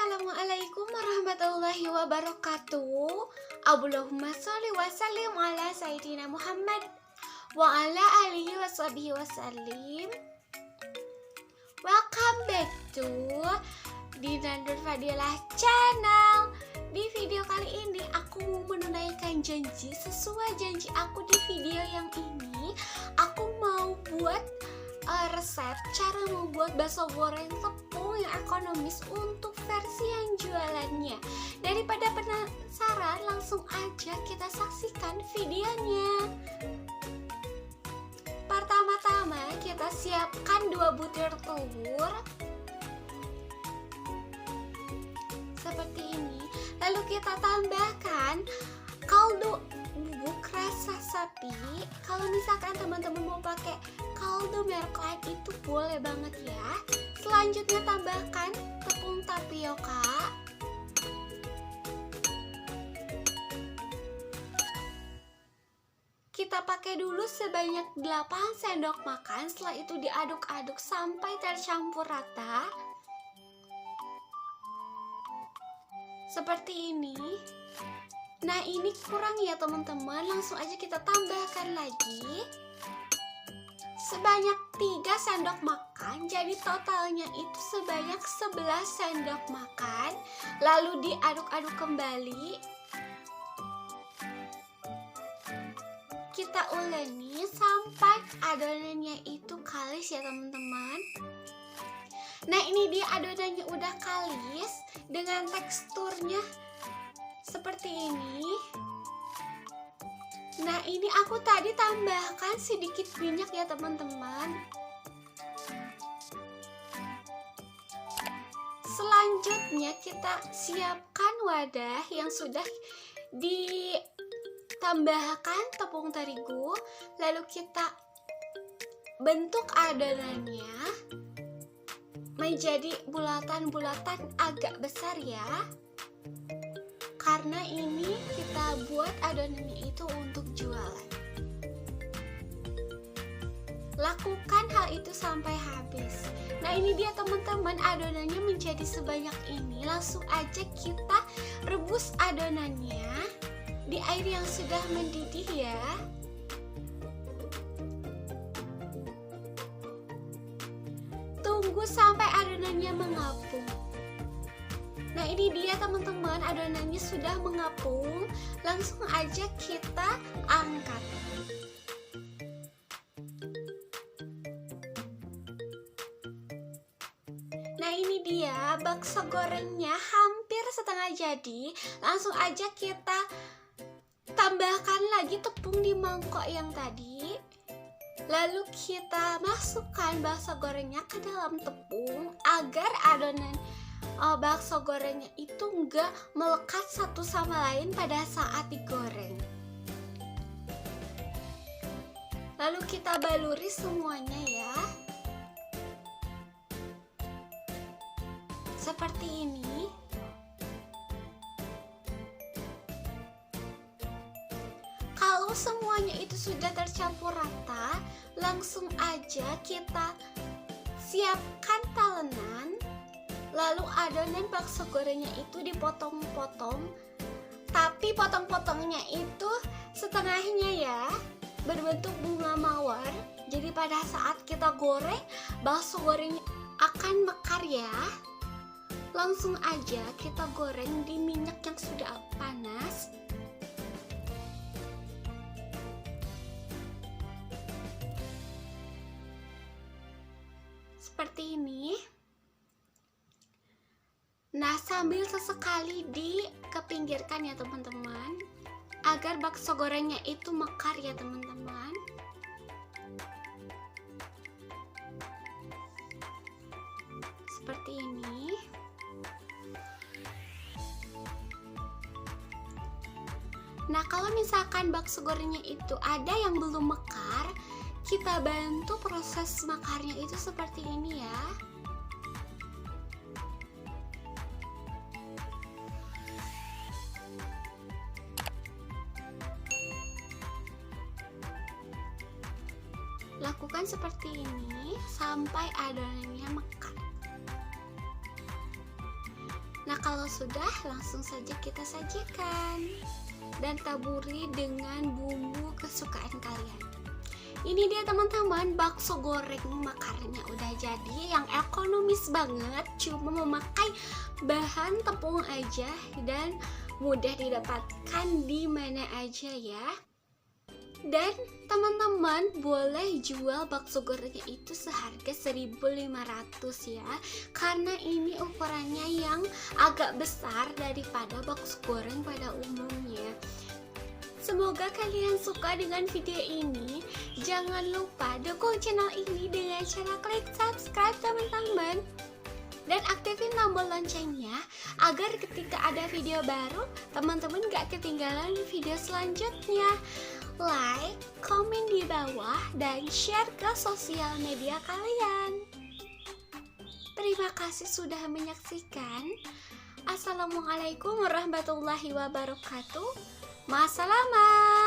Assalamualaikum warahmatullahi wabarakatuh. Allahumma sholli wa sallim ala Sayyidina Muhammad wa ala alihi wa sahbihi wa sallim. Welcome back to Dina Nur Fadilah channel. Di video kali ini aku mau menunaikan janji. Sesuai janji aku di video yang ini, aku mau buat resep cara membuat bakso goreng tepung yang ekonomis untuk versi yang jualannya. Daripada penasaran, langsung aja kita saksikan videonya. Pertama-tama kita siapkan 2 butir telur seperti ini. Lalu kita tambahkan kaldu bubuk rasa sapi. Kalau misalkan teman-teman mau pakai kaldu merek lain itu boleh banget ya. Selanjutnya tambahkan tepung tapioka. Kita pakai dulu sebanyak 8 sendok makan. Setelah itu diaduk-aduk sampai tercampur rata. Seperti ini. Nah, ini kurang ya teman-teman. Langsung aja kita tambahkan lagi sebanyak 3 sendok makan. Jadi totalnya itu sebanyak 11 sendok makan. Lalu diaduk-aduk kembali. Kita uleni sampai adonannya itu kalis ya teman-teman. Nah, ini dia adonannya udah kalis dengan teksturnya seperti ini. Nah, ini aku tadi tambahkan sedikit minyak ya teman-teman. Selanjutnya kita siapkan wadah yang sudah ditambahkan tepung terigu. Lalu kita bentuk adonannya menjadi bulatan-bulatan agak besar ya. Karena ini kita buat adonannya itu untuk jualan. Lakukan hal itu sampai habis. Nah, ini dia teman-teman, adonannya menjadi sebanyak ini. Langsung aja kita rebus adonannya di air yang sudah mendidih ya. Tunggu sampai adonannya mengapung. Nah, ini dia teman-teman, adonannya sudah mengapung. Langsung aja kita angkat. Nah, ini dia bakso gorengnya hampir setengah jadi. Langsung aja kita tambahkan lagi tepung di mangkok yang tadi. Lalu kita masukkan bakso gorengnya ke dalam tepung agar adonan bakso gorengnya itu enggak melekat satu sama lain pada saat digoreng. Lalu kita baluri semuanya ya. Seperti ini. Kalau semuanya itu sudah tercampur rata, langsung aja kita siapkan talenan. Lalu adonan bakso gorengnya itu dipotong-potong. Tapi potong-potongnya itu setengahnya ya, berbentuk bunga mawar. Jadi pada saat kita goreng, bakso gorengnya akan mekar ya. Langsung aja kita goreng di minyak yang sudah panas. Seperti ini. Nah, sambil sesekali dikepinggirkan ya teman-teman, agar bakso gorengnya itu mekar ya teman-teman. Seperti ini. Nah, kalau misalkan bakso gorengnya itu ada yang belum mekar, kita bantu proses mekarnya itu seperti ini ya. Lakukan seperti ini sampai adonannya mekar. Nah, kalau sudah, langsung saja kita sajikan dan taburi dengan bumbu kesukaan kalian. Ini dia teman-teman, bakso goreng makarnya udah jadi, yang ekonomis banget, cuma memakai bahan tepung aja dan mudah didapatkan di mana aja ya. Dan teman-teman boleh jual bakso gorengnya itu seharga 1.500 ya, karena ini ukurannya yang agak besar daripada bakso goreng pada umumnya. Semoga kalian suka dengan video ini. Jangan lupa dukung channel ini dengan cara klik subscribe teman-teman, dan aktifin tombol loncengnya agar ketika ada video baru teman-teman gak ketinggalan video selanjutnya. Like, komen di bawah, dan share ke sosial media kalian. Terima kasih sudah menyaksikan. Assalamualaikum warahmatullahi wabarakatuh. Masalama.